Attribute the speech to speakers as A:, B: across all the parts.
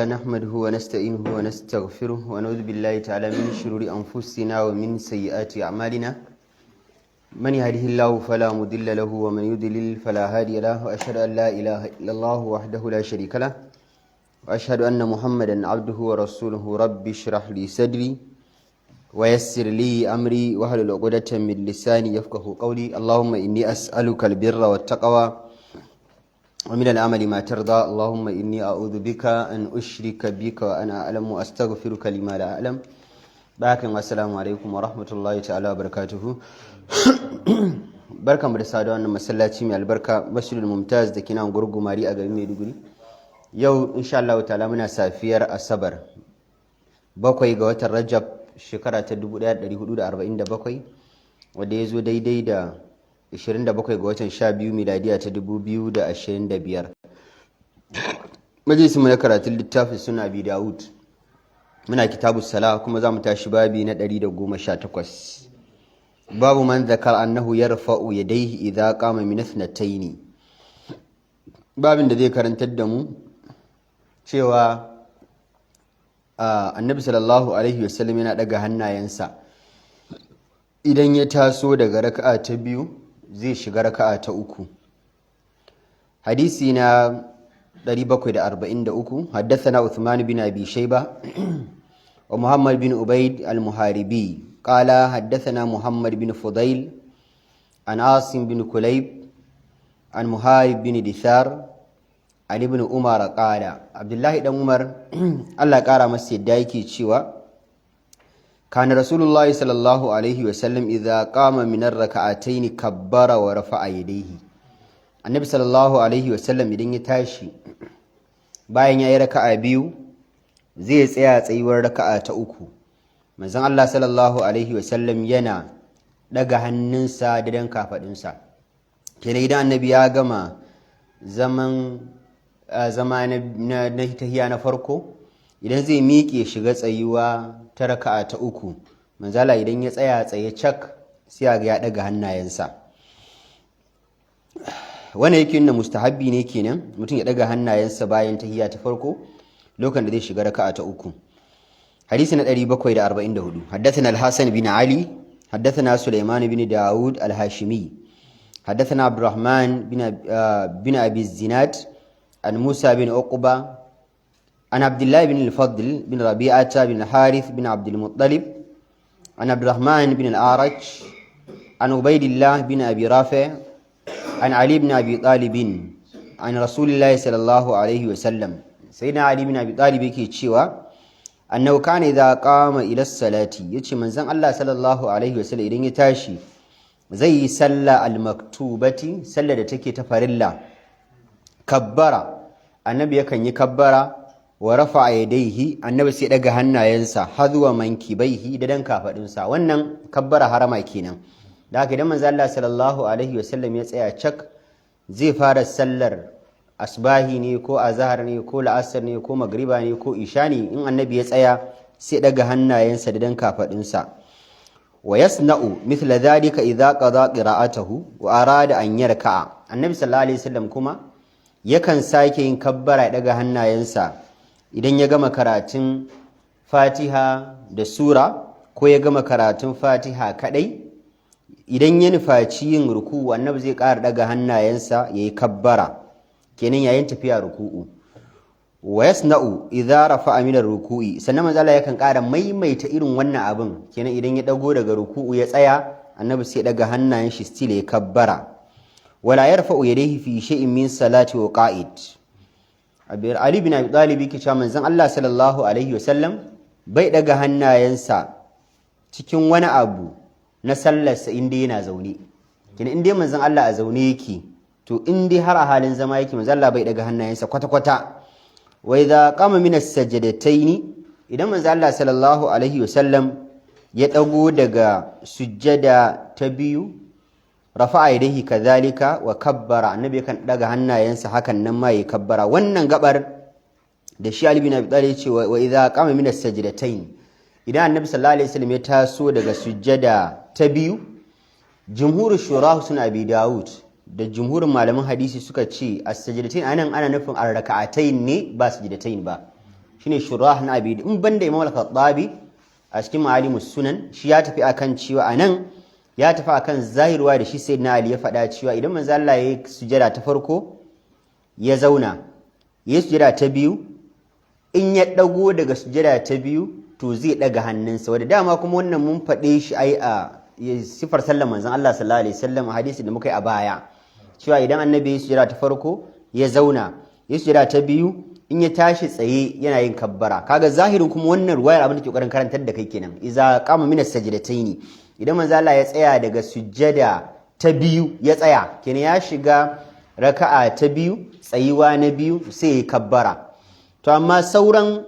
A: نحمده ونستعينه ونستغفره ونعوذ بالله تعالى من شرور أنفسنا ومن سيئات أعمالنا من يهده الله فلا مضل له ومن يضلل فلا هادي له وأشهد أن لا إله إلا الله وحده لا شريك له وأشهد أن محمدا عبده ورسوله رب اشرح لي صدري ويسر لي أمري واحلل عقدة من لساني يفقهوا قولي اللهم إني أسألك البر والتقوى ومن العمل ما ترضى اللهم إني أعوذ بك أن أشرك بك وأنا أعلم وأستغفرك لما لا أعلم باكم والسلام عليكم ورحمة الله تعالى وبركاته barkan mu da saduwa wannan masallaci mai albarka Masjidul Mumtaz da kina gurgu mari a garin Maiduguri yau insha Allah ta'ala muna safiyar Asabar 7 ga watan Rajab shekara ta 1447 wanda yazo daidai da 27 ga watan 12 miladiya ta 2025 majalisun mu na karatun littafin Sunan Abi Dawud muna kitabus sala kuma zamu tashi babi na 118 babu man zakar annahu yarfa'u yadayhi idza qama min ithnatayn babin da zai karantar da mu cewa annabi sallallahu alaihi wasallam yana daga hannayensa idan ya taso daga raka'a ta biyu zai shiga raka'a ta uku hadisi na 743 haddathana Uthman bin Abi Shayba wa Muhammad bin Ubayd al-Muharibi qala haddathana Muhammad bin Fudail an Asim bin Kulayb an Muharib bin Dithar an ibn Umar qala Abdullahi dan Umar Allah kara masa yadda yake cewa كان رسول الله صلى الله عليه وسلم إذا قام من الركعتين كبر ورفع يديه النبي صلى الله عليه وسلم idan ya tashi bayan yayi raka'a biyu zai tsaya tsayuwar raka'a ta uku manzon Allah sallallahu alaihi wasallam yana daga hannunsa da dan kafadinsa kenan idan annabi ya gama zama na tahiyya na farko idan zai miƙe shiga tsayuwa ta raka'a ta uku manzala idan ya tsaya tsaye cak sai ga ya daga hannayensa wannan yake nuna mustahabbi ne kenan mutum ya daga hannayensa bayan tahiyya ta farko lokacin da zai shiga raka'a ta uku hadisi na 744 haddathana al-Hasan bin Ali haddathana Sulaiman bin Daud al-Hashimi haddathana Abdurrahman bin Abi Zinad an Musa bin Uqba عن عبد الله بن الفضل بن ربيعة بن الحارث بن عبد المطلب عن عبد الرحمن بن الأعرج عن عبيد الله بن أبي رافع عن علي بن أبي طالب عن رسول الله صلى الله عليه وسلم سيدنا علي بن أبي طالب يكي تشيوا أنه كان إذا قام إلى الصلاة يتشي من زن الله صلى الله عليه وسلم إذن يتاشي زي سلة المكتوبة سلة تكي تفر الله كبر النبي يكن يكبر wa rafa'a yadayhi annabi sai daga hannayensa hadwa mankibaihi da dan kafadinsa wannan kabbara harama kenan da haka idan manzo Allah sallallahu alaihi wasallam ya tsaya cak zai fara sallar asbahi ne ko azhar ne ko la'asar ne ko magriba ne ko isha ne in annabi ya tsaya sai daga hannayensa da dan kafadinsa wa yasna'u mithla dhalika idza qada qira'atahu wa arada an yarka'a annabi sallallahu alaihi wasallam kuma yakan sake yin kabbara ya daga hannayensa idan ya gama karatun fatiha da sura ko ya gama karatun fatiha kadai idan ya nufaci yin ruku'u annabi zai ƙara daga hannayensa yayi kabbara kenan yayin tafiya ruku'u wa yasna'u idza rafa'a min ar-ruku'i sannan manzo Allah yakan ƙara maimaita irin wannan abin kenan idan ya dago daga ruku'u ya tsaya annabi sai daga hannayen shi still ya kabbara wala yarfa'u yadayhi fi shay'in min salati wa qa'id Ali bin Abi Talib yake cewa manzon Allah sallallahu alaihi wasallam bai daga hannayensa cikin wani abu na sallarsa inda yana zaune kina inda manzon Allah a zaune yake to inda har a halin zama yake manzon Allah bai daga hannayensa kwata kwata wa idza qama min as-sajdatayn idan manzon Allah sallallahu alaihi wasallam ya dago daga sujjada ta biyu rafa'a yadayhi kadhalika wa kabbara annabi kan daga hannayensa hakan nan ma yayi kabbara wannan gabar da shi Ali bin Abi Talib yace wa idza qama min as-sajdatayn idan annabi sallallahu alaihi wasallam ya taso daga sujjada ta biyu jumhur shura sun Abi Dawud da jumhurin malaman hadisi suka ce as-sajdatayn anan ana nufin ar-rak'atayn ne ba sajdatayn ba shine shurah na abi in banda Imam al-Khattabi a cikin Ma'alimus Sunan shi ya tafi akan cewa anan ya tafi akan zahirwa da shi sayyidina Ali ya faɗa cewa idan manzo Allah ya sujada ta farko ya zauna ya sujada ta biyu in ya dago daga sujada ta biyu to zai daga hannunsa wanda dama kuma wannan mun faɗe shi ai a sifar sallar manzon Allah sallallahu alaihi wasallam hadisi da muka yi a baya cewa idan annabi ya sujada ta farko ya zauna ya sujada ta biyu in ya tashi tsaye yana yin kabbara kaga zahirin kuma wannan ruwayar abin da ke kokarin karantar da kai kenan iza qama min as-sajdataini idan manzo Allah ya tsaya daga sujada ta biyu ya tsaya kenan ya shiga raka'a ta biyu tsayuwa na biyu sai ya kabbara to amma sauran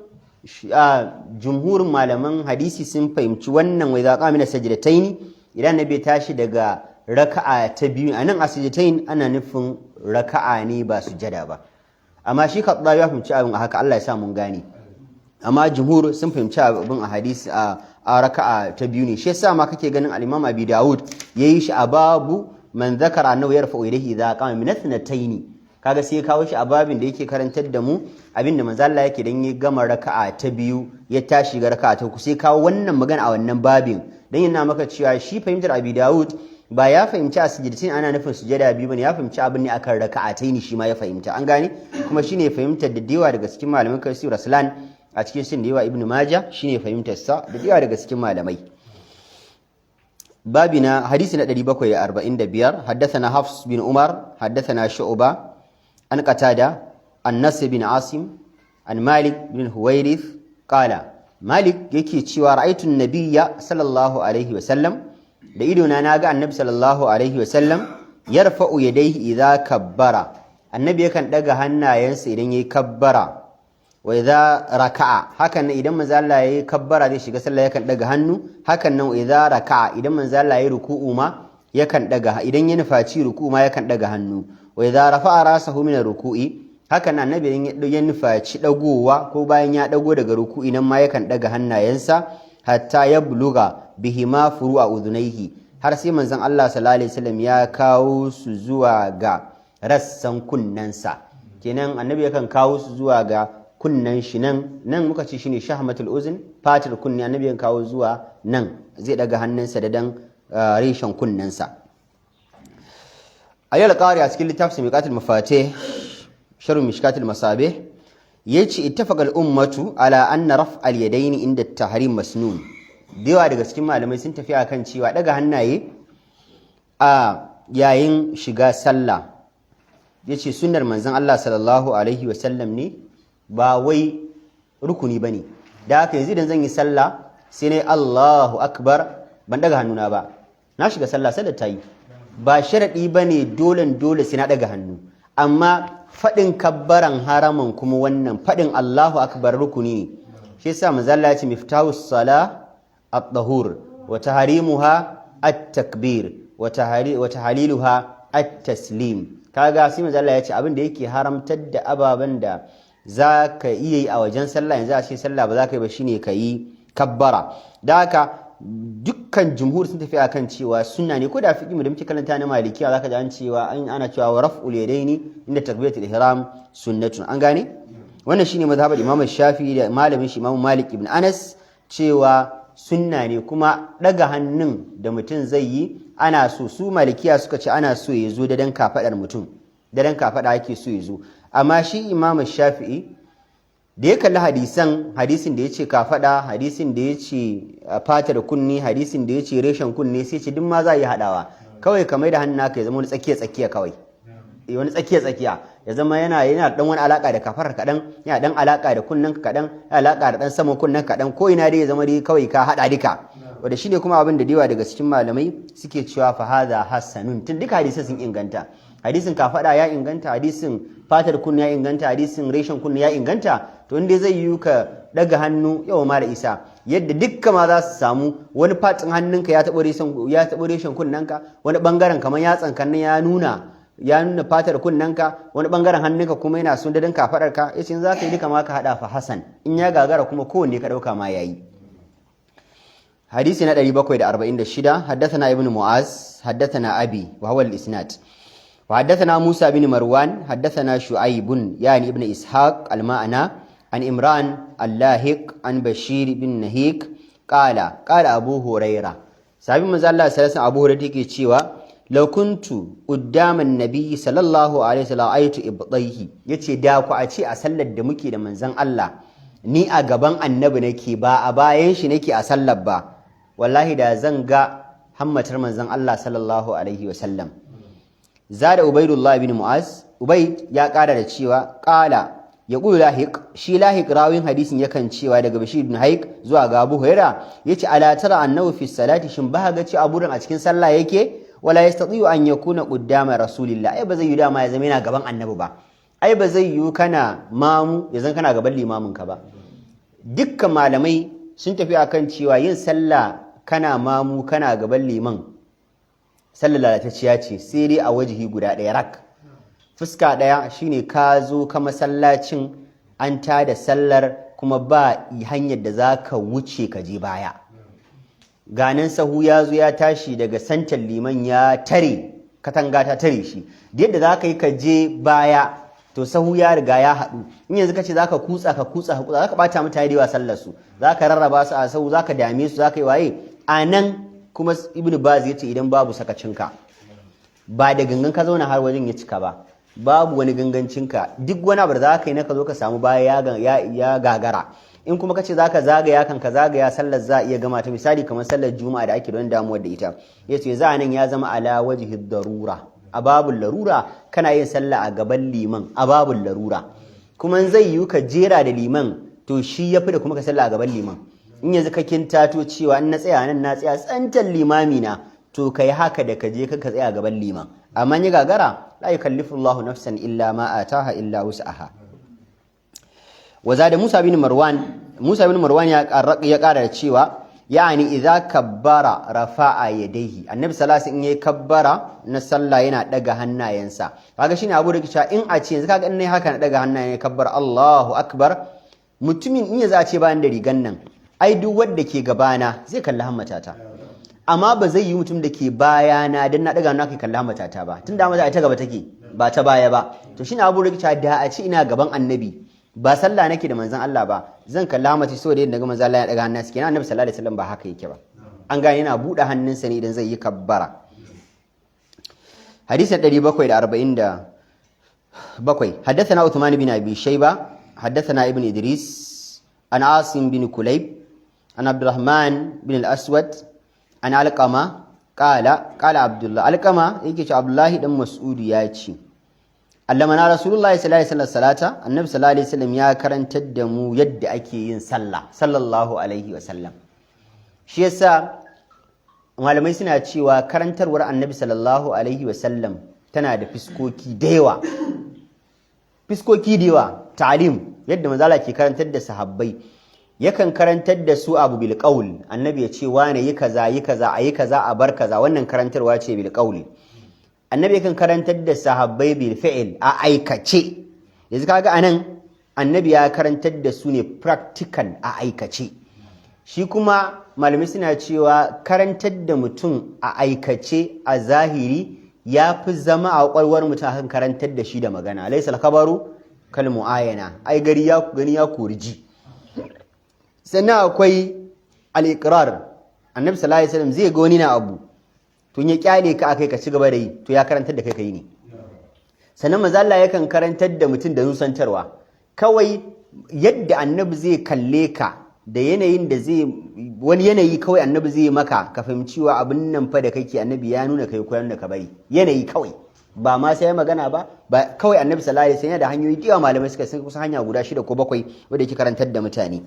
A: jumhurin malaman hadisi sun fahimci wannan wai zaqa min as-sajdataini idan nabi ya tashi daga raka'a ta biyu anan as-sajdatain ana nufin raka'a ne ba sujada ba amma shi Khattabi ya fahimci abin a haka Allah ya sa mun gane amma jumhur sun fahimci abin a hadisi a raka'a ta biyu ne shi yasa ma kake ganin al-Imam Abi Dawud yayi shi a babu man zakara annahu yarfa'u ilayhi idha qama min athnatayn kaga sai ya kawo shi a babin da yake karantar da mu abinda manzo Allah yake dan ya gama raka'a ta biyu ya tashi ga raka'a ta uku sai kawo wannan magana a wannan babin dan yana maka cewa shi fahimtar Abi Dawud ba ya fahimci a sujudatin ana nufin sujada biyu bane ya fahimci abin ne akan raka'ataini shi ma ya fahimta an gane kuma shine fahimtar da dewa daga cikin malaman Kaisir Raslan a cikin sin dewa Ibn Majah shine fahimtar sa da dewa daga cikin malamai babina hadisi na 745 haddathana Hafs bin Umar haddathana Shu'ba an Qatada an Nasr bin Asim an Malik bin Huwairith qala Malik yake cewa ra'aytu an-nabiyya sallallahu alaihi wa sallam da idona na ga annabi sallallahu alaihi wasallam yarfa'u yadayhi idza kabbara annabi yakan daga hannayensa idan yayi kabbara wa idza raka'a hakan nan idan manzo Allah yayi kabbara zai shiga sallah yakan daga hannu hakan nan idza raka'a idan manzo Allah yayi ruku'u ma yakan daga idan ya nufaci ruku'u ma yakan daga hannu wa idza rafa'a rasahu min ruku'i hakan nan annabi idan ya nufaci dagowa ko bayan ya dago daga ruku'i nan ma yakan daga hannayensa hatta ya buluga bihima furu'a udhunayhi har sai manzon Allah sallallahu alaihi wasallam ya kawo su zuwa ga rassan kunnansa kenan annabi yakan kawo su zuwa ga kunnan shi nan muka ce shine shahmatul uzun fatar kunni annabi yakan kawo zuwa nan zai daga hannunsa da dan reshen kunnansa ayyul qari a cikin littafin miqatul mafatih sharh mishkatul masabih yace ittafaqal ummatu ala anna raf'al yadaini inda at-tahrim masnun dewa daga cikin malamai sun tafi akan cewa daga hannaye a yayin shiga sallah yace sunnar manzon Allah sallallahu alaihi wasallam ne ba wai rukuni bane da haka yanzu idan zan yi sallah sai ne Allahu akbar ban daga hannuna ba na shiga sallah sai da tayi ba sharadi bane dole sai na daga hannu amma faɗin kabbaran haraman kuma wannan faɗin Allahu akbar rukuni ne shi yasa manzo Allah ya ce miftahus sala at-tahur wa tahrimuha at-takbir wa tahliluha at-taslim kaga sai manzo Allah ya ce abin da yake haramtar da ababan da zaka iya yi a wajen sallah yanzu a cikin sallah ba za ka yi ba shine ka yi kabbara da haka dukkan jumhur sun tafi akan cewa sunna ne ko da fiqi mu da muke karanta na malikiya zaka ji an cewa ana cewa wa raf'ul yadaini inda takbiratul ihram sunnatun an gane wannan shine mazhabar Imam Shafi'i da malamin shi Imam Malik ibn Anas cewa sunna ne kuma daga hannun da mutum zai yi ana so su malikiya suka ce ana so ya zo da dan kafadar mutum da dan kafada ake so ya zo amma shi Imam Shafi'i da ya kalli hadisin da ya ce kafada hadisin da ya ce fata da kunni hadisin da ya ce reshen kunni sai ce duk ma za a yi haɗawa kawai ka mai da hannun naka ya zama wani tsakiya kawai wani tsakiya ya zama yana dan wani alaka da kafar kaɗan yana dan alaka da kunnen ka kaɗan yana alaka da dan saman kunnen kaɗan ko ina dai ya zama dai kawai ka haɗa duka wanda shine kuma abin da dewa daga cikin malamai suke cewa fa hadha hasanun tun duka hadisan sun inganta hadisin kafada ya inganta hadisin fatar kunni ya inganta hadisin reshen kunni ya inganta to inda zai yi ka daga hannu yawa mala isa yadda dukkan ma za su samu wani fatin hannunka ya taɓa reshen kunnanka wani bangaren kamar yatsan kan ya nuna fatar kunnanka wani bangaren hannunka kuma yana sun dadin kafadarka yace in za ka yi duka ma ka hada fa hasan in ya gagara kuma kowanne ka dauka ma yayi hadisi na 746 haddathana ibnu mu'az haddathana abi wa huwa al-isnad وحدثنا موسى بن مروان حدثنا شعيب يعني ابن إسحاق المعنى an Imran al-Lahiq an Bashir bin Nahik qala Abu Huraira sahabi manzo Allah sallallahu alaihi Abu Huraira yake cewa law kuntu qaddama an-nabi sallallahu alaihi wasallam ayatu ibtayhi yace da ku a ce a sallar da muke da manzon Allah ni a gaban annabi nake ba a bayan shi nake a sallar ba wallahi da zan ga hammatar manzon Allah sallallahu alaihi wasallam. Zada Ubaidullah ibn Mu'az Ubaid ya kara da cewa qala yaqulu Lahiq shi Lahiq rawin hadisin yakan cewa daga Bashir ibn Haik zuwa ga Abu Huraira yace ala tara annahu fi salati shin ba ga ce Abu a cikin sallah yake wala yastati'u an yakuna qaddama rasulillah ai ba zai yi dama ya zama yana gaban annabi ba ai ba zai yi kana mamu ya zan kana gaban limamin ka ba. Dukkan malamai sun tafi akan cewa yin sallah kana mamu kana gaban liman sallar lalatacciya ce sai dai a wajihi guda ɗaya rak. Fuska ɗaya shine ka zo ka masallacin an tada sallar kuma ba hanyar da za ka wuce ka je baya ganin sahu ya zo ya tashi daga santan liman ya tare katanga ta tare shi da yadda za ka yi ka je baya to sahu ya riga ya haɗu in yanzu ka ce za ka kutsa za ka ɓata mutane da yawa sallar su za ka rarraba su a sahu za ka dame su za ka yi waye a nan kuma Ibn Baz ya ce idan babu sakacinka ba da gangan ka zauna har wajen ya cika ba babu wani gangancinka duk wani abu da za ka yi na ka zo ka samu baya ya gagara in kuma ka ce za ka zagaya kan ka zagaya sallar za a iya gama ta misali kamar sallar juma'a da ake don damuwar da ita ya ce za nan ya zama ala wajhi darura a babul larura kana yin sallah a gaban liman a babul larura kuma zai yiwu ka jera da liman to shi ya fi da kuma ka sallah a gaban liman in yanzu ka kintato cewa in na tsaya nan na tsaya tsantan limami na to kai haka da ka je ka tsaya gaban liman amma ya gagara la yukallifu Allahu nafsan illa ma ataha illa wus'aha. Wa zada Musa bin Marwan ya kara da cewa yani idza kabbara rafa'a yadayhi annabi sallallahu alaihi wasallam in yayi kabbara na sallah yana daga hannayensa kaga shine abu da kici in a ce yanzu kaga in nayi haka na daga hannayen kabbara Allahu akbar mutumin in ya zace ba da rigan nan ai duk wanda ke gabana zai kalli hammatata amma ba zai yi mutum da ke bayana dan na daga hannu kai kalli hammatata ba tunda amma ta gaba take ba ta baya ba to shine abu da kici da a ce ina gaban annabi ba sallah nake da manzon Allah ba zan kalla mace so da yadda manzon Allah ya daga hannunsa kenan annabi sallallahu alaihi wasallam ba haka yake ba an gane yana bude hannunsa ne idan zai yi kabbara. Hadisi 747 حدثنا عثمان بن ابي شيبه حدثنا ابن ادريس عن عاصم بن كليب عن عبد الرحمن بن الاسود عن علقمه قال عبد الله علقمه yake ce Abdullahi dan Mas'ud ya ce allamana rasulullahi sallallahu alaihi wasallam salata annabi sallallahu alaihi wasallam ya karantar da mu yadda ake yin sallah sallallahu alaihi wasallam shi yasa malamai suna cewa karantarwar annabi sallallahu alaihi wasallam tana da fiskoki da yawa ta'lim yadda manzo Allah ke karantar da sahabbai yakan karantar da su abu bil qaul annabi ya ce wane yi kaza ayi kaza a bar kaza wannan karantarwa ce bil qaul annabi kan karantar da sahabbai bil fi'il a aikace yanzu kaga anan annabi ya karantar da su ne practical a aikace shi kuma malami suna cewa karantar da mutum a aikace a zahiri ya fi zama a kwalwar mutum akan karantar da shi da magana laysal khabaru kal muayana ai gani ya kurji sannan akwai al-iqrar annabi sallallahu alaihi wasallam zai ga wani na abu tun ya kyale ka akai ka ci gaba da yi to ya karantar da kai ne sannan manzo Allah yakan karantar da mutum da nusantarwa kawai yadda annabi zai kalle ka da yanayin da zai wani yanayi kawai annabi zai maka ka fahimci wa abin nan fa da kake annabi ya nuna kai koyar da ka bari yanayi kawai ba ma sai magana ba kawai annabi sallallahu alaihi wasallam da hanyoyi da malamai suka san kusan hanya guda 6 ko 7 wanda yake karantar da mutane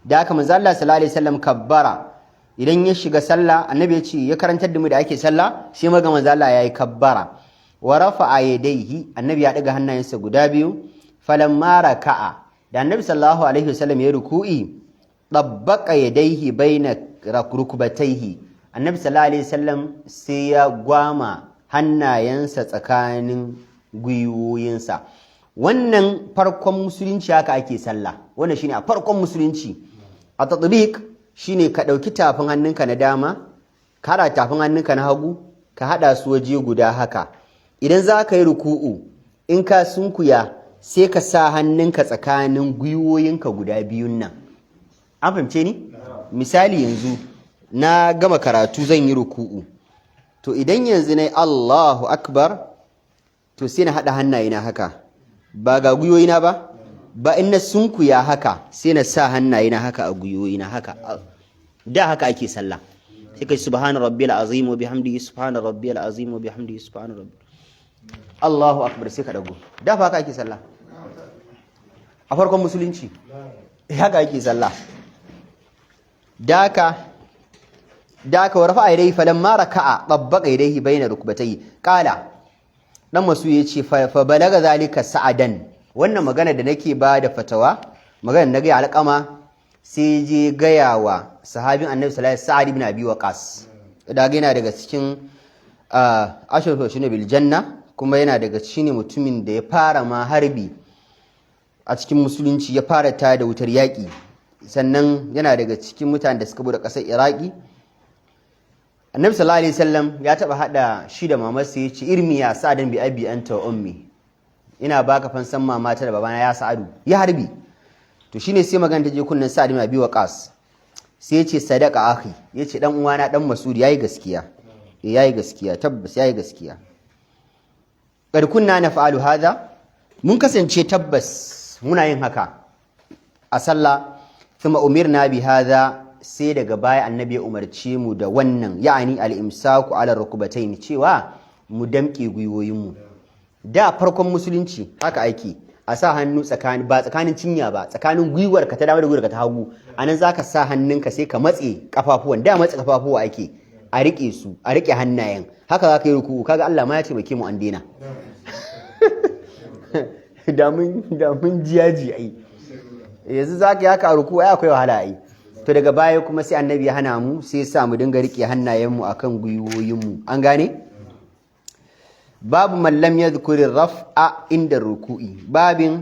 A: da haka manzo Allah sallallahu alaihi wasallam kabbara idan ya shiga sallah annabi ya ce ya karantar da mu da ake sallah sai maga manzo Allah yayi kabbara wa rafa'a yadayhi annabi ya daga hannayensa guda biyu falamma raka'a da annabi sallallahu alaihi wasallam ya ruku'i dabbaqa yadayhi baina rukbatayhi annabi sallallahu alaihi wasallam sai ya gwama hannayensa tsakanin gwiwoyinsa wannan farkon musulunci haka ake sallah wannan shine a farkon musulunci a tatbiq shine ka ɗauki tafin hannunka na dama ka haɗa tafin hannunka na hagu ka haɗa su waje guda haka idan za ka yi ruku'u in ka sunkuya sai ka sa hannunka tsakanin gwiwoyinka guda biyun nan. An fahimce ni? Misali yanzu na gama karatu zan yi ruku'u. To idan yanzu na yi Allahu Akbar, to sai na haɗa hannayena haka. Ba ga gwiwoyina ba? Ba in na sunkuya haka sai na sa hannayena haka a gwiwoyina haka. Da haka ake sallah. Sai kai subhana rabbiyal azim wa bihamdihi subhana rabbiyal azim wa bihamdihi subhana rabbi. Allahu Akbar sai ka dago. Da fa haka ake sallah. A farkon musulunci haka ake sallah. Daka wa rafa'a yadayhi falamma raka'a tabbaqa yadayhi bayna rukbatayhi qala dan masu yace fa balaga zalika sa'adan. Wannan magana da nake ba da fatawa magana na ga alƙama sai je gayawa sahabin Annabi sallallahu alaihi wasallam Sa'ad ibn Abi Waqqas. Da ga yana daga cikin ashrafu shine bil janna, kuma yana daga cikin mutumin da ya fara ma harbi a cikin musulunci, ya fara ta da wutar yaƙi, sannan yana daga cikin mutanen da suka bude ƙasar Iraki. Annabi sallallahu alaihi wasallam ya taba hada shi da mamarsa yace irmiya sa'adan bi abi anta wa ummi, ina baka fansan mamata da babana ya Sa'adu, ya harbi. To shine sai magana ta je kunnan Sa'ad ibn Abi Waqqas, sai yace sadaqa akhi, yace dan uwana dan Mas'ud yayi gaskiya, yayi gaskiya, tabbas yayi gaskiya. Qad kunna naf'alu hadha, mun kasance tabbas muna yin haka a sallah. Thumma umirna bi hadha, sai daga baya annabi ya umarce mu da wannan, ya'ani al-imsaku ala rukbatayn, cewa mu damke gwiwoyinmu. Da farkon musulunci haka ake, a sa hannu tsakanin, ba tsakanin cinya ba, tsakanin gwiwar ka ta dama da gwiwar ka ta hagu, anan zaka sa hannunka sai ka matse kafafuwan, da matse kafafuwa ake, a rike su, a rike hannayen, haka zaka yi ruku'u. Kaga Allah ma ya taimake mu an daina. da mun jiyaji ai, yanzu zaka yi haka a ruku'u ai akwai wahala ai. To daga baya kuma sai annabi ya hana mu, sai ya sa mu dinga rike hannayenmu akan gwiwoyinmu. An gane? Babu man lam yadhkuri raf'a inda ruku'i, babin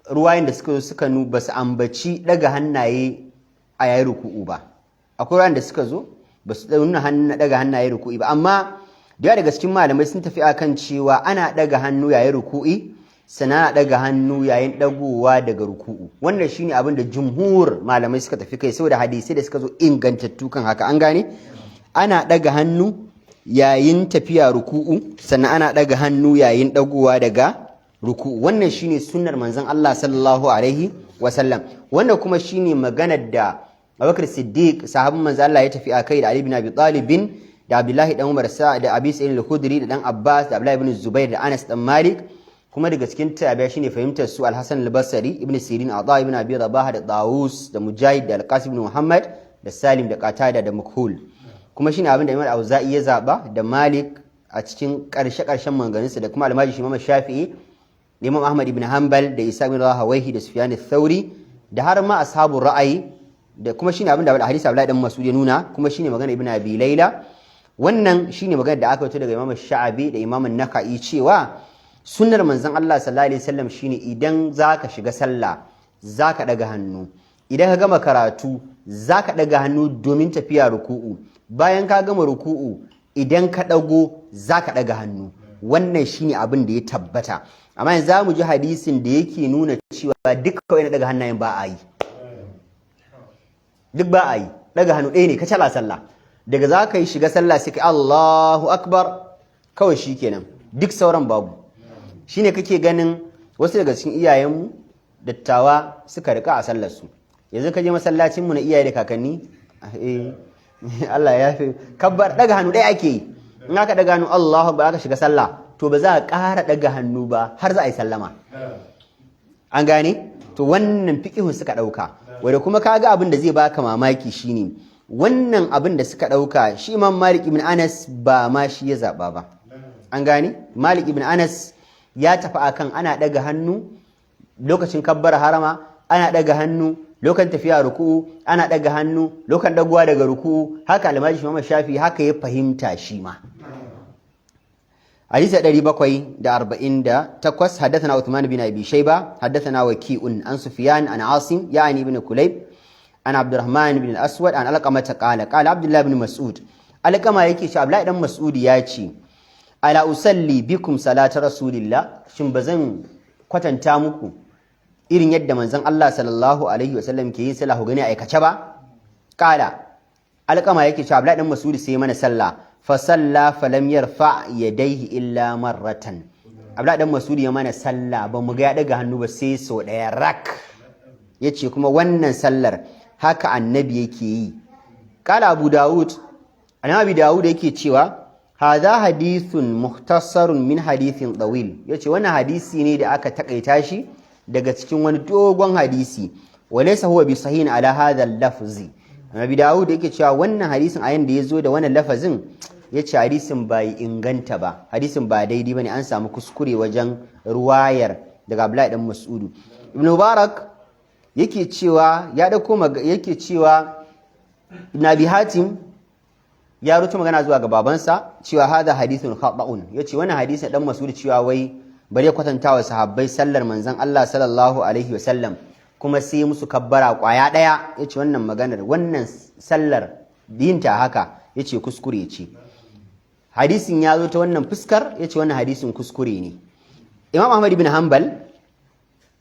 A: ruwayin da suka ba su ambaci daga hannaye a yayin ruku'u ba. Akwai ruwayin da suka zo ba su nuna daga hannaye ruku'i ba, amma da daga cikin malamai sun tafi akan cewa ana daga hannu yayin ruku'i, sana daga hannu yayin dagowa daga ruku'u. Wannan shine abin da jumhur malamai suka tafi kai, saboda hadisi da suka zo ingantattu kan haka. An gane? Ana daga hannu yayin tafiya ruku'u, sannan ana daga hannu yayin dagowa daga ruku'u. Wannan shine sunnar manzon Allah sallallahu alaihi wasallam. Wannan kuma shine maganar da Abubakar Siddiq sahabban manzon Allah ya tafi akai, da Ali bin Abi Talib da Abdullahi dan Umar da Abi Sa'id al-Khudri da dan Abbas da Abdullahi ibn Zubair da Anas dan Malik. Kuma daga cikin tabi'a shine fahimtar su Al-Hasan al-Basri, Ibn Sirin, Ata ibn Abi Rabah da Dawus da Mujahid da Al-Qasim ibn Muhammad da Salim da Qatada da Makhul. Kuma shine abin da Imam Auza'i ya zaba da Malik a cikin karshe-karshen maganganunsa, da kuma Al-Majid Imam Shafi'i da Imam Ahmad ibn Hanbal da Isa ibn Rahawayhi da Sufyan al-Thawri da har ma ashabul ra'ayi, da kuma shine abin da hadisi Abdullahi dan Mas'ud ya nuna, kuma shine magana Ibn Abi Layla. Wannan shine magana da aka wato daga Imam Sha'abi da Imam Nakhai, cewa sunnar manzon Allah sallallahu alaihi wasallam shine idan zaka shiga sallah zaka daga hannu, idan ka gama karatu zaka daga hannu domin tafiya ruku'u, bayan ka gama ruku'u idan ka dago zaka daga hannu. Wannan shine abin da ya tabbata. Amma yanzu zamu ji hadisin da yake nuna cewa duk kawai na daga hannayen ba a yi, duk ba a yi, daga hannu ɗaya ne ka cala sallah. Daga za ka yi shiga sallah sai ka Allahu Akbar, kawai shi kenan, duk sauran babu. Shi ne kake ganin wasu daga cikin iyayenmu dattawa suka rika a sallarsu. Yanzu ka je masallacinmu na iyaye da kakanni, Allah ya fi kabbar, daga hannu ɗaya ake yi. In aka daga hannu Allahu Akbar aka shiga sallah, to ba za a ƙara daga hannu ba har za a yi sallama. An gane? To wannan fiqihun suka ɗauka. Wanda kuma kaga abin da zai baka mamaki shine wannan abin da suka ɗauka, shi Imam Malik ibn Anas ba ma shi ya zaɓa ba. An gane? Malik ibn Anas ya tafi akan ana ɗaga hannu lokacin kabbar harama, ana ɗaga hannu lokacin tafiya ruku'u, ana ɗaga hannu lokacin ɗaguwa daga ruku'u. Haka Al-Majid Imam Shafi haka ya fahimta shi ma. حديث 748 حدثنا عثمان بن أبي شيبة حدثنا وكيء عن سفيان عن عاصم يعني بن كليب عن عبد الرحمن بن الأسود عن علقمة قال عبد الله بن مسعود علقمة يكي شعب لا يدن مسعود ياتي ala usalli bikum salata rasulillah, shin bazan kwatanta muku irin yadda manzon Allah sallallahu alaihi wasallam ke yin sallah ku gani aikace ba? Kala alqama yake cewa Abdullahi dan Mas'ud sai mana sallah fa salla falam yarfa yadayhi illa marratan. Abdullahi dan Mas'ud ya mana sallah ba mu ga ya daga hannu ba sai so daya rak. Yace kuma wannan sallar haka annabi yake yi. Kala Abu Dawud, annabi Dawud yake cewa hadha hadithun mukhtasarun min hadithin tawil. Yace wannan hadisi ne da aka takaita shi daga cikin wani dogon hadisi, walaysa huwa bi sahihin ala hadha al-lafzi. Annabi Dawud yake cewa wannan hadisin ayin da yazo da wannan lafazin yace hadisin bai inganta ba, hadisin ba daidai bane, an samu kuskure wajen ruwayar daga Abdullahi dan Mas'ud. Ibn Mubarak yake cewa ya dauko yake cewa Ibn Abi Hatim ya rutu magana zuwa ga babansa cewa hada hadithun khata'un. Yace wannan hadisin dan Mas'ud cewa wai bare kwatantawa sahabbai sallar manzon Allah sallallahu alaihi wasallam kuma sai musu kabbara kwaya daya. Yace wannan maganar, wannan sallar dinta haka yace kuskure ce. Hadisin ya zo ta wannan fuskar, yace wannan hadisin kuskure ne. Imam Ahmad ibn Hanbal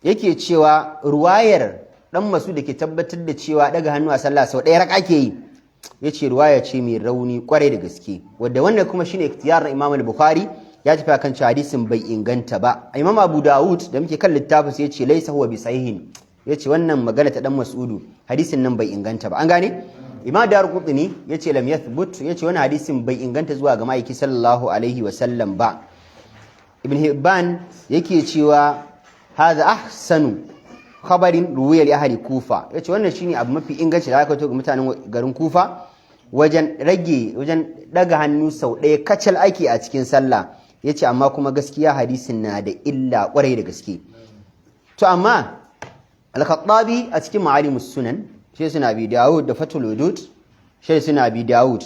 A: yake cewa ruwayar dan Mas'ud da ke tabbatar da cewa daga hannu a sallah sau ɗaya raka ke yi, yace ruwaya ce mai rauni kwarai da gaske, wanda wannan kuma shine ikhtiyar na Imam al-Bukhari, ya tafi akan cewa hadisin bai inganta ba. Imam Abu Dawud da muke kan littafin sai yace laysa huwa bi sahihin, yace wannan magana ta dan Mas'ud hadisin nan bai inganta ba. An gane? Imam Darqutni yace lam yathbut, yace wannan hadisin bai inganta zuwa ga ma'aiki sallallahu alaihi wa sallam ba. Ibn Hibban yake cewa hadha ahsanu khabarin ruwaya li ahli Kufa, yace wannan shine abu mafi inganci da aka to ga mutanen garin Kufa wajen daga hannu sau ɗaya kacal ake a cikin sallah. Yace amma kuma gaskiya hadisin na da illa kwarai da gaske. To amma Al-Khattabi a cikin Ma'alimus Sunan, shi suna Abi Dawud da Fathul Wudud, shi suna Abi Dawud,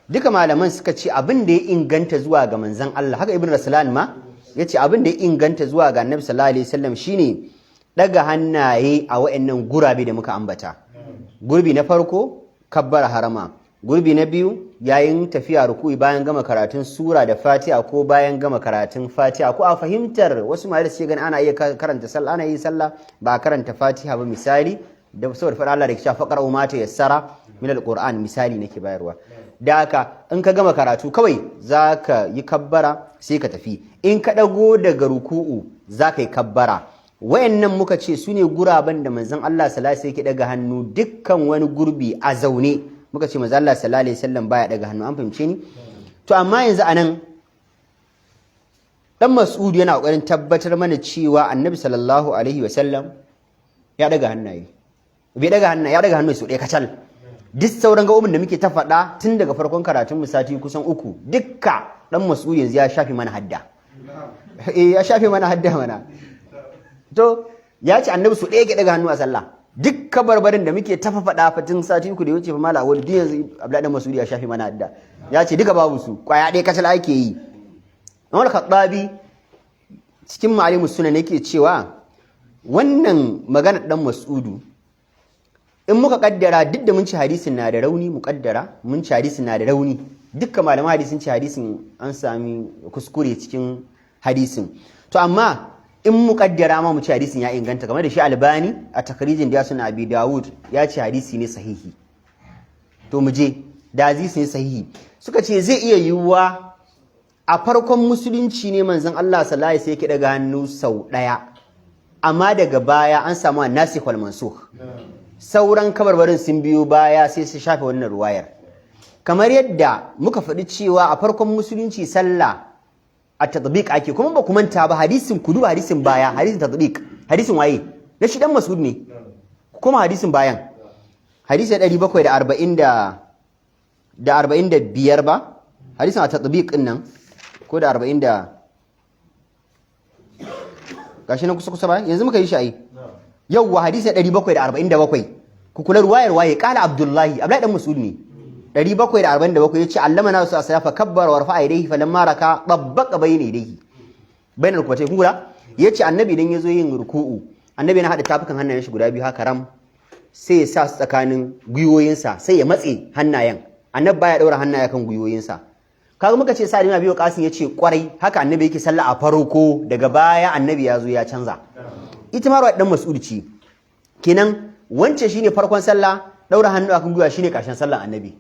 A: duka malaman suka ce abin da ya inganta zuwa ga manzon Allah, haka Ibn Raslan ma yace abin da ya inganta zuwa ga Annabi sallallahu alaihi wasallam shine daga hannaye a wayannan gurabe da muka ambata. Gurbi na farko kabbara harama, gurbi na biyu yayin tafiya ruku'i bayan gama karatun sura da Fatiha ko bayan gama karatun Fatiha, ko a fahimtar wasu malamai sai gani ana iya karanta sallah, ana yi sallah ba karanta Fatiha ba, misali da saboda faɗa Allah da ke cewa faqara ma ta yassara min alquran, misali nake bayarwa. Da haka in ka gama karatu kawai zaka yi kabbara sai ka tafi, in ka dago daga ruku'u zaka yi kabbara. Wayannan muka ce sune guraben da manzon Allah sallallahu alaihi wasallam yake daga hannu, dukkan wani gurbi a zaune muka ce manzon Allah sallallahu alaihi wasallam baya daga hannu. An fahimce ni? To amma yanzu anan dan Mas'ud yana kokarin tabbatar mana cewa Annabi sallallahu alaihi wasallam ya daga hannaye. Bai daga hannaye, ya daga hannu su ɗaya kacal. Duk sauran gabobin da muke ta faɗa tun daga farkon karatun sati kusan 3 dukka dan Mas'ud yanzu ya shafe mana hadda. Ya shafe mana hadda mana. To ya ce Annabi su ɗaya ke daga hannu a sallah. Duk kabarbarin da muke ta faɗa fatin sati 3 da wuce fa mala wani duk yanzu Abdullahi dan Mas'ud ya shafe mana hadda. Ya ce duka babu su, kwaya ɗaya kacal ake yi. Umar Khattabi cikin Ma'alimus Sunan yake cewa wannan maganar dan Mas'udu in muka kaddara, duk da mun ci hadisin na da rauni, mu kaddara mun ci hadisin na da rauni, dukkan malaman hadisin ci hadisin an sami kuskure cikin hadisin. To amma in mu kaddara ma mu ci hadisin ya inganta, kamar da shi Albani a takrijin da suna Abi Dawud ya ce hadisi ne sahihi. To mu je da hadisi ne sahihi, suka ce zai iya yiwuwa a farkon musulunci ne manzon Allah sallallahu alaihi wasallam yake daga hannu sau daya, amma daga baya an samu nasikh wal mansukh, sauran kabarbarin sun biyo baya sai su shafe wannan ruwayar. Kamar yadda muka faɗi cewa a farkon musulunci sallah a tatbiq ake, kuma ba ku manta ba hadisin kudu, hadisin baya, hadisin tatbiq, hadisin waye na shi dan Mas'ud ne, kuma hadisin bayan hadisi 745 ba, hadisin a tatbiq din nan ko da 40 da gashi nan kusa ba yanzu muka yi shi ai. Yawwa hadisi 747 ku kula ruwayar waye, kala Abdullahi dan Mas'ud ne, 747 yace allama na rasul sallallahu kabbara wa rafa'a yadayhi falamma raka dabbaqa bayna yadayhi bainal kubatay. Kun kula yace annabi idan yazo yin ruku'u, annabi yana hada tafukan hannayen shi guda biyu haka ram, sai ya sa su tsakanin gwiwoyinsa sai ya matse hannayen. Annabi baya daura hannaye kan gwiwoyinsa, kaga muka ce Sa'ad ibn Abi Waqqas yace kwarai haka annabi yake sallah a farko daga baya annabi ya zo ya canza. Ita ma ruwayar dan Mas'ud ce kenan wance shine farkon sallah, daura hannu akan gwiwa shine karshen sallar annabi.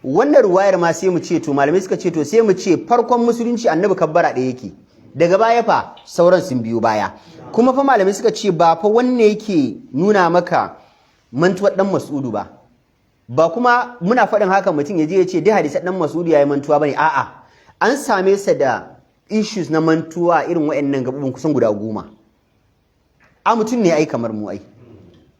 A: Wannan ruwayar ma sai mu ce to malamai suka ce to sai mu ce farkon musulunci annabi kabbara ɗaya yake, daga baya fa sauran sun biyo baya. Kuma fa malamai suka ce ba fa wanne yake nuna maka mantuwar dan Mas'udu ba kuma muna faɗin haka mutum ya je ya ce dai hadisan dan Mas'udu yayi mantuwa bane, a'a an same sa da issues na mantuwa irin waɗannan gabobin kusan guda 10. A mutum ne ai kamar mu ai,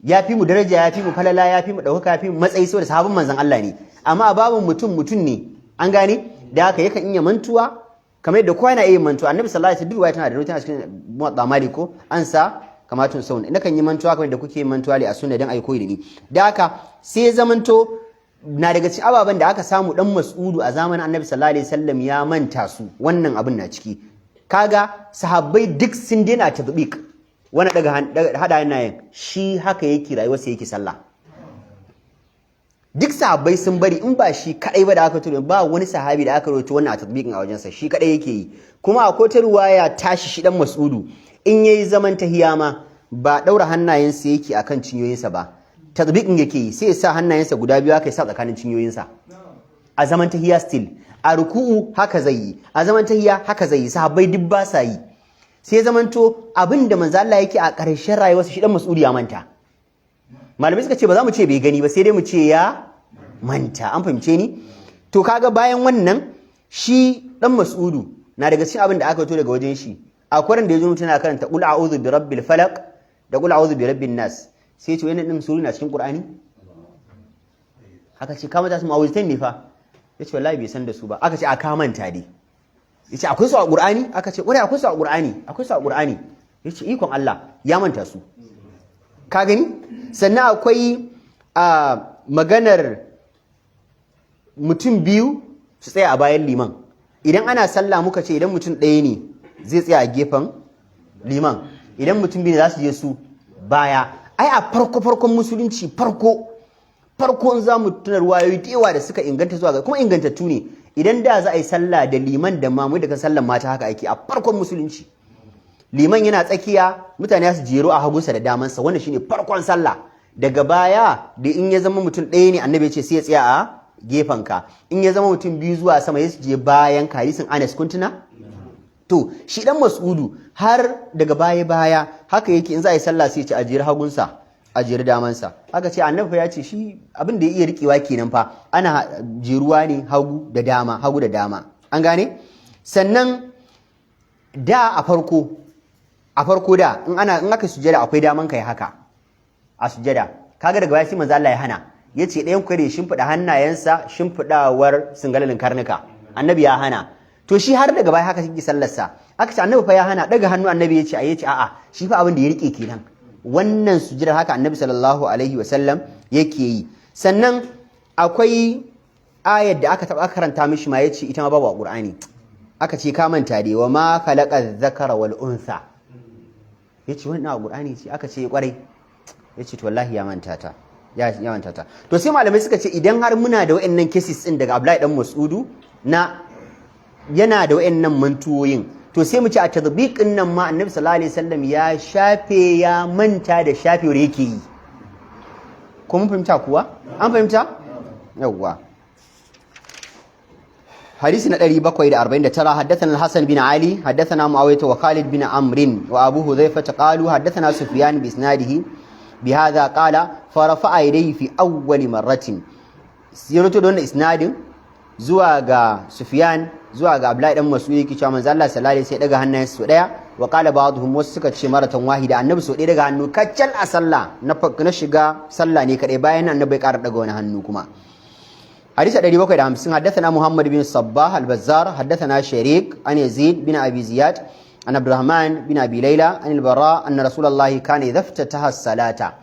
A: ya fi mu daraja, ya fi mu falala, ya fi mu ɗaukaka, ya fi mu matsayi saboda sahabban manzon Allah ne, amma a babin mutum ne, an gane da haka yakan iya mantuwa kamar yadda kowa yana iya mantuwa. Annabi sallallahu alaihi wasallam tana da rubuta a cikin Muwatta Malik ko an sa kamatun saun ina kan yi mantuwa kamar yadda kuke mantuwa li a sunna dan ai koyi da ni. Da haka sai zamanto na daga cikin ababen da aka samu dan Mas'udu a zamanin Annabi sallallahu alaihi wasallam ya manta su, wannan abin na ciki. Kaga sahabbai duk sun daina tadbiq, wani daga hada hannayen shi haka yake rayuwarsa yake sallah. Duk sahabbai sun bari, in ba shi kadai ba da aka tura, ba wani sahabi da aka rawaito wannan a tadbiqin a wajensa, shi kadai yake yi. Kuma akwai ta ruwaya tashi shi dan Mas'udu in yayi zaman tahiya ma ba daura hannayensa yake akan cinyoyinsa ba, tadbiqin yake yi, sai ya sa hannayensa guda biyu haka ya sa tsakanin cinyoyinsa a zaman tahiya still, a ruku'u haka zai yi, a zaman tahiya haka zai yi. Sahabbai duk ba sa yi, sai zamanto abinda manzo Allah yake a ƙarshen rayuwarsa shi dan Mas'udi ya manta. Malamai suka ce ba za mu ce bai gani ba, sai dai mu ce ya manta. An fahimce ni? To kaga bayan wannan shi dan Mas'udu na daga cikin abin da aka fito daga wajen shi, akwai da yazo mutum na karanta qul a'udhu bi rabbil falaq da qul a'udhu bi rabbin nas, sai ce wannan din sura na cikin Qur'ani? Aka ce ka manta su ma'awuzitain ne fa, yace wallahi bai san da su ba. Aka ce a ka manta dai, yace akwai su a Qur'ani? Aka ce ƙwarai akwai su a Qur'ani, akwai su a Qur'ani. Yace ikon Allah ya manta su. Ka gani? Sannan akwai maganar mutum biyu su tsaya a bayan liman. Idan ana sallah muka ce idan mutum ɗaya ne zai tsaya a gefen liman, idan mutum biyu ne za su je su baya. Ai a farkon musulunci farkon za mu tuna ruwayoyi da yawa da suka inganta zuwa ga kuma ingantattu ne. Idan da za a yi sallah da liman da mamu daga sallan mata haka ake a farkon musulunci. Liman yana tsakiya, mutane su jero a hagunsa da damansa, wannan shine farkon sallah. Daga baya da in ya zama mutum ɗaya ne annabi ya ce sai ya tsaya a gefenka, in ya zama mutum biyu zuwa sama ya je bayan ka. Hadisin Anas kun tuna? To shi dan Mas'udu har daga baya haka yake, in za a yi sallah sai ya ce a jere hagunsa a jere damansa. Aka ce annabi ya ce shi abin da ya iya rikewa kenan fa, ana jeruwa ne hagu da dama. An gane? Sannan da a farko da in aka sujjada akwai daman kai haka a sujjada. Kaga daga baya sai manzo Allah ya hana, yace ɗayan ku da shimfida hannayensa shimfidawar singalalin karnuka, annabi ya hana. To shi har daga baya haka yake sallar sa. Aka ce annabi fa ya hana, daga hannu annabi yace a'a shi fa abin da ya rike kenan. Wannan sujjada haka annabi sallallahu alaihi wasallam yake yi. Sannan akwai ayar da aka taba karanta mishi ma yace ita ma babu a Qur'ani. Aka ce ka manta dai, wa ma khalaqa dhakara wal untha. Yace wannan a Qur'ani ce? Aka ce kwarai. Yace to wallahi ya manta ta. Ya manta ta. To sai malamai suka ce idan har muna da wayannan cases din daga Abdullahi dan Mas'udu na yana da wayannan mantuwoyin, to sai mu ci a tadbiqin nan ma annabi sallallahu alaihi wasallam ya shafe, ya manta da shafewar yake yi. Ko mun fahimta kuwa? An fahimta? Yawwa. حديث ندري بقوي 49 حدثنا الحسن بن علي حدثنا معاوية وخالد بن عمرو وأبو حذيفة قالوا حدثنا سفيان بإسناده بهذا قال فرفع يديه في أول مرة. سيرتو دون إسناد زواج سفيان زواج عبد الله بن مسعود كي شامن الله صلى الله عليه وسلم دغا hannayen su daya وقال بعضهم وسكت ce maratan wahida annabi so daga hannu kaccal a sallah na shiga sallah ne kadai bayan annabi ya ƙara daga wani hannu kuma. حديث 750 حدثنا محمد بن الصباح البزار حدثنا شريك عن يزيد بن أبي زياد عن عبد الرحمن بن أبي ليلى عن البراء أن رسول الله كان إذا افتتح الصلاة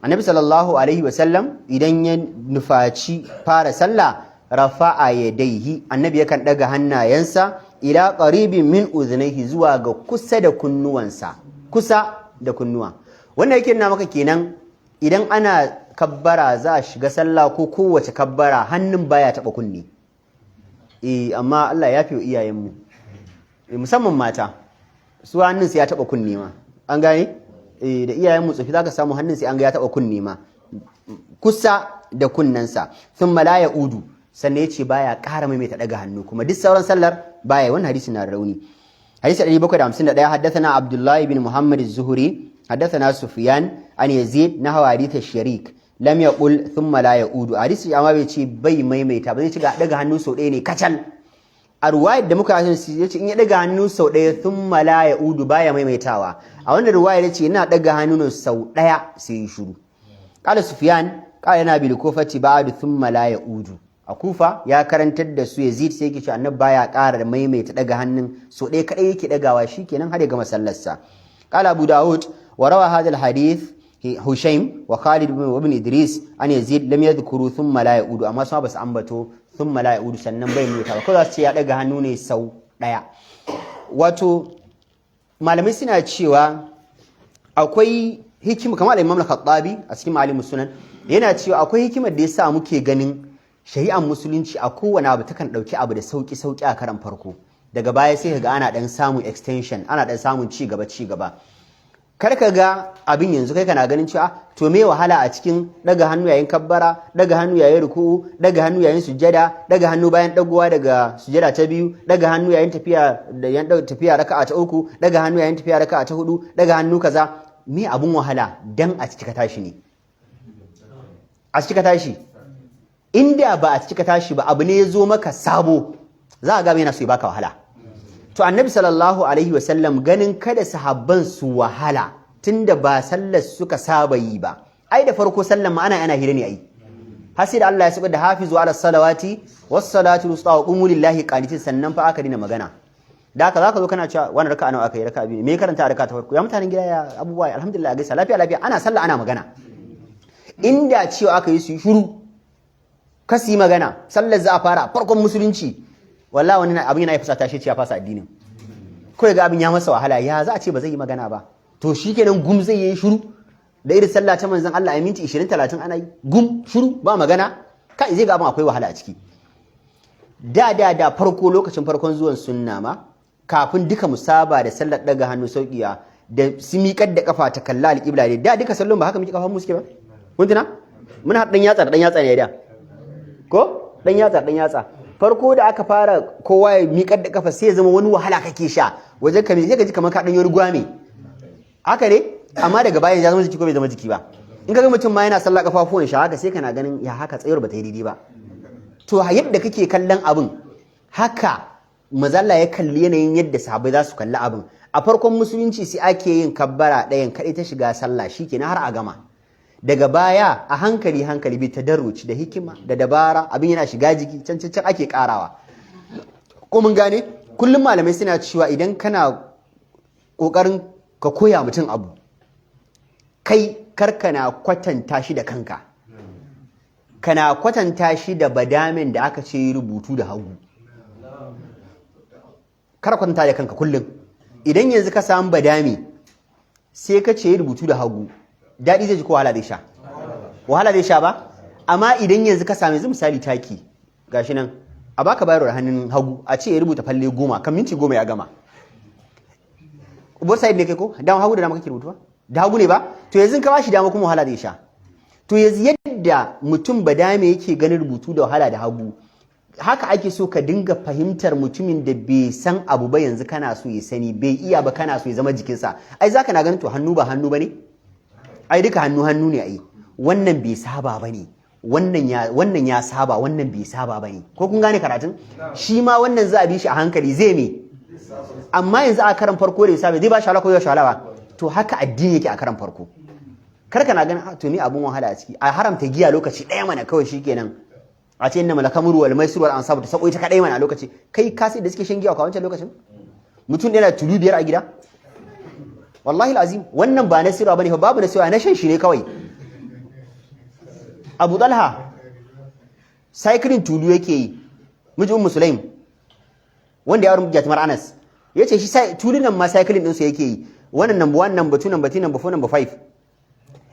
A: النبي صلى الله عليه وسلم إذن نفاتي فار صلى رفع يديه النبي كان دغ هنا ينسى إلى قريب من أذنيه زوا ga kusa da kunnuwa wannan yake nuna maka kenan idan ana kabbara za a shiga sallah ko kowace kabbara hannun baya taba kunne. amma Allah ya fi iyayenmu musamman mata su hannun su ya taba kunne ma an gane da iyayenmu tsofi zaka samu hannun su an ga ya taba kunne ma kusa da kunnensa thumma la yaudu sannan yace baya ƙara maimaita daga hannu kuma duk sauran sallar baya wannan hadisi na rauni hadisi 751 haddathana Abdullah ibn Muhammad az-Zuhri haddathana Sufyan an Yazid nahwa hadith ash-Sharik lam yaqul thumma la yaudu hadisi amma bai ce bai maimaita ba zai ci ga daga hannu sau ɗaya ne kacal a ruwayar da muka yi yace in ya daga hannu sau ɗaya thumma la yaudu baya maimaitawa a wannan ruwayar yace ina daga hannu sau ɗaya sai ya shiru qala Sufyan qala yana bil kufati ba'du thumma la yaudu a Kufa ya karantar da su Yazid sai yake cewa annabi baya ƙara da maimaita daga hannun sau ɗaya kadai yake dagawa shikenan har ya gama sallarsa qala Abu Dawud wa rawa hadha al-hadith Hushaym wa Khalid ibn Idris an Yazid lam yadhkuru thumma la yaudu amma su ba su ambato thumma la yaudu sannan bai maimaita ba kawai za su ce ya daga hannu ne sau ɗaya wato malamai suna cewa akwai hikima kamar Imam al-Khattabi a cikin Ma'alim sunan yana cewa akwai hikimar da yasa muke ganin shari'ar musulunci a kowane abu takan dauki abu da sauki a karan farko daga baya sai kaga ana dan samun extension ana dan samun ci gaba kar ka ga abin yanzu kai kana ganin cewa to me wahala a cikin daga hannu yayin kabbara daga hannu yayin ruku'u daga hannu yayin sujjada daga hannu bayan dagowa daga sujjada ta biyu daga hannu yayin tafiya raka'a ta uku daga hannu yayin tafiya raka'a ta hudu daga hannu kaza me abun wahala dan a cika tashi ne a cika tashi inda ba a cika tashi ba abu ne ya zo maka sabo za a ga yana so ya baka wahala to annabi sallallahu alaihi wasallam ganin kada sahabban su wahala tunda ba sallar suka saba yi ba ai da farko sallan ma ana hira ne ai har sai da Allah ya saba da hafizu ala salawati was salatu wusta wa qumu lillahi qanitin sannan fa aka dina magana da haka zaka zo kana cewa wannan raka'a nawa aka yi raka'a biyu me karanta raka'a ta farko ya mutanen gida ya abubuwa alhamdulillah gaisa lafiya ana sallah ana magana inda cewa aka yi su shiru kasi magana sallar za a fara farkon musulunci wallahi wani abin yana fasa shi ya fasa addinin kawai ga abin ya masa wahala ya za a ce ba zai yi magana ba to shikenan gum zai yi shiru da irin sallah ta manzon Allah a minti 20 30 ana yi gum shiru ba magana kai zai ga abin akwai wahala a ciki da farko lokacin farkon zuwan sunna ma kafin duka musaba da sallar daga hannu saukiya da su miƙar da kafa ta kalla alƙibla ne da duka sallon ba haka muke kafa mu suke ba kun tuna muna dan yatsa ne da ko dan yatsa farko da aka fara kowa ya miƙar da kafa sai ya zama wani wahala kake sha wajen ka sai ka ji kamar ka dan yi gwame haka ne amma daga bayan ya zama jiki ko bai zama jiki ba in kaga mutum ma yana sallah kafafuwan shi haka sai kana ganin ya haka tsayar ba ta yi daidai ba to yadda kake kallon abin haka mazalla ya kalli yanayin yadda sahabbai za su kalli abin a farkon musulunci sai ake yin kabbara ɗayan kaɗai ta shiga sallah shikenan har a gama daga baya a hankali bi tadarruci da hikima da dabara abin yana shiga jiki can ake karawa ko mun gane kullum malamai suna cewa idan kana kokarin ka koya mutum abu kai karkana kwatanta shi da kanka kana kwatanta shi da badamin da aka ce rubutu da hagu kar kwatanta da kanka kullum idan yanzu ka samu badami sai ka ce rubutu da hagu daɗi zai ji ko wahala zai sha ba amma idan yanzu ka sami misali taki gashi nan a baka bayarwar hannun hagu a ce ya rubuta falle 10 kan minti 10 ya gama both side ne kai ko dama hagu da dama kake rubutu ba da hagu ne ba to yanzu ka bashi dama kuma wahala zai sha to yanzu yadda mutum badame yake ganin rubutu da wahala da hagu haka ake so ka dinga fahimtar mutumin da bai san abu ba yanzu kana so ya sani bai iya ba kana so ya zama jikinsa ai zaka na ganin to hannu ba hannu bane ai duka hannu ne ai wannan bai saba bane wannan ya saba wannan bai saba bane ko kun gane karatun shi ma wannan za a bi shi a hankali zai me amma yanzu a karan farko da ya saba zai ba shala ko ya shala ba to haka addini yake a karan farko kar kana ganin to me abun wahala a ciki a haramta giya lokaci daya mana kawai shikenan a ce inna malakamuru wal maisir wal ansab ta sako ita kadai mana a lokaci kai ka sai da suke shan giya a wancan lokacin mutum ɗaya na tulu biyar a gida wallahi alazim wannan ba nasira bane babu nasira na shan shi ne kawai Abu Talha cycling tulu yake yi miji Sulaim wanda ya rubuta Jatimar Anas yace shi tulunan ma cycling din su yake yi wannan number 1 number 2 number 3 number 4 number 5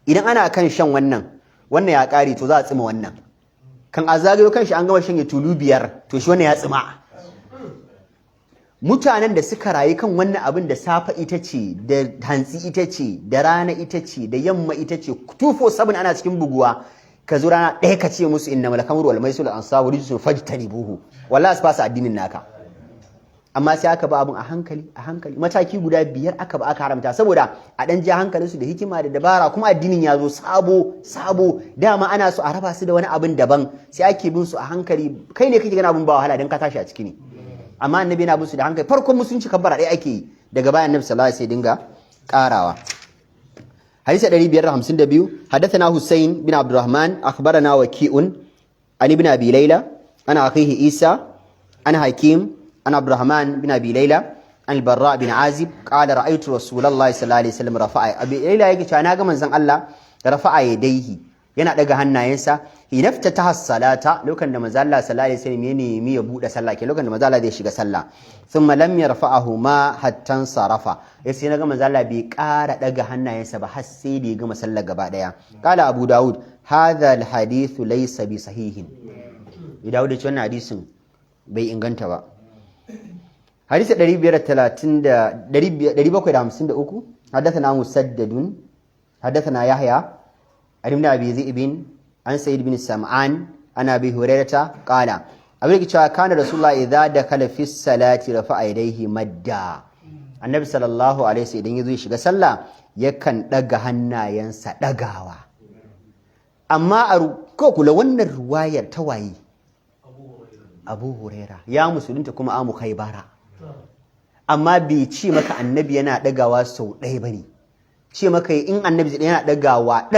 A: idan ana kan shan wannan ya kare to za a tsima wannan kan a zagayo kan shi an gama shanye tulu biyar to shi wannan ya tsima mutanen da suka rayu kan wannan abin da safa ita ce da hantsi ita ce da rana ita ce da yamma ita ce 247 ana cikin buguwa ka zo rana ɗaya ka ce musu innamal khamru wal maisir wal ansabu rijsun fajtanibuhu wallahi su fasa addinin naka amma sai aka ba abin a hankali mataki guda 5 aka haramta saboda a dan ja hankalinsu da hikima da dabara kuma addinin ya zo sabo dama ana so a raba su da wani abin daban sai ake bin su a hankali kai ne kake gana abin ba wahala dan ka tashi a ciki ne amma annabi yana bin su da hankali farkon musulunci kabbara ɗaya ake yi daga bayan annabi sallallahu alaihi wasallam sai dinga karawa hadisi 552 hadathana Husayn bin Abdurrahman akhbarana Waqi'un an ibn Abi Layla ana akhihi Isa ana Hakim عن عبد الرحمن بن ابي ليلى عن البراء بن عازب قال رايت رسول الله صلى الله عليه وسلم رفع ابي ليلى yake cewa na ga manzon Allah rafa'a yadayhi yana daga hannayensa hinaftata as-salata lokacin da manzon Allah sallallahu alaihi wasallam ya nemi ya bude sallah ke lokacin da manzon Allah zai shiga sallah thumma lam yarfa'ahuma hatta sarafa sai na ga manzon Allah bai ƙara daga hannayensa ba har sai da ya gama sallar gaba daya qala abu daud hadha al-hadith laysa bi sahihin Dawud ce wannan hadisin bai inganta ba حديث 753 حدثنا مسدد حدثنا يحيى عن ابن ابي ذئب عن سعيد بن سمعان عن ابي هريره قال ابي كان رسول الله اذا دخل في الصلاه رفع يديه مدا النبي صلى الله عليه وسلم idan yazo ya shiga sallah yakan daga hannayensa dagawa amma ko kula wannan ruwayar ta waye Abu Huraira ya musulunta kuma amu Khaybara amma bai ce maka annabi yana dagawa sau ɗaya bane ce maka in annabi yana dagawa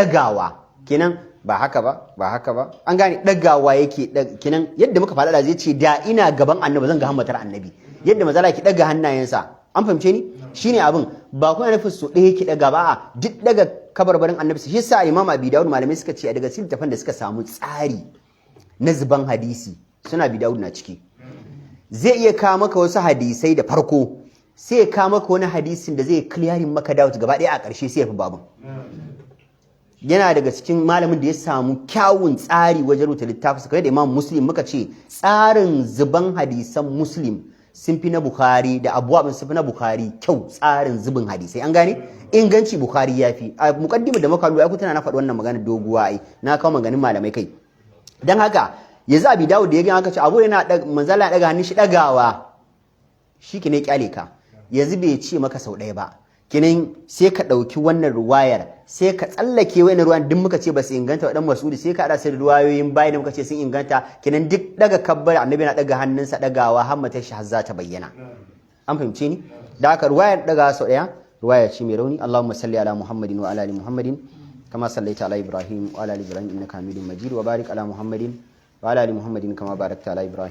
A: kenan ba haka ba an gane dagawa yake kenan yadda muka faɗa da zai ce da ina gaban annabi zan ga hammatar annabi yadda mazala ki daga hannayensa an fahimce ni shine abin ba kuma nufin sau ɗaya yake daga ba duk daga kabarbarin annabi shi yasa Imam Abi Dawud malamai suka ce daga cikin tafan da suka samu tsari na zuban hadisi suna Abi Dawud na ciki zai iya kawo maka wasu hadisai da farko sai ya kawo maka wani hadisin da zai clearing maka doubt gaba ɗaya a ƙarshe sai ya fi babun yana daga cikin malamin da ya samu kyawun tsari wajen rubuta littafi kamar da Imam Muslim muka ce tsarin zuban hadisan Muslim sun fi na Bukhari da abubuwan sun fi na Bukhari kyau tsarin zubin hadisai an gane inganci Bukhari ya fi a mukaddima da muka lura kuna na faɗi wannan magana doguwa ai na kawo maganin malamai kai dan haka yanzu Abi Dawud da ya gani aka ce abu yana manzala daga hannun shi dagawa shi ne kyale ka yanzu bai ce maka sau ɗaya ba kinan sai ka ɗauki wannan ruwayar sai ka tsallake wannan ruwan duk muka ce ba su inganta wa dan Mas'udi sai ka hada sai ruwayoyin bayan da muka ce sun inganta kinan duk daga kabbar annabi na daga hannunsa dagawa har mata shi har za ta bayyana an fahimce ni da haka ruwayar daga sau ɗaya ruwaya ce mai rauni Allahumma salli ala Muhammadin wa ala ali Muhammadin kama sallaita ala Ibrahim wa ala ali Ibrahim innaka Hamidum Majid wa barik ala Muhammadin wa ala ali Muhammadin kama barakta ala Ibrahim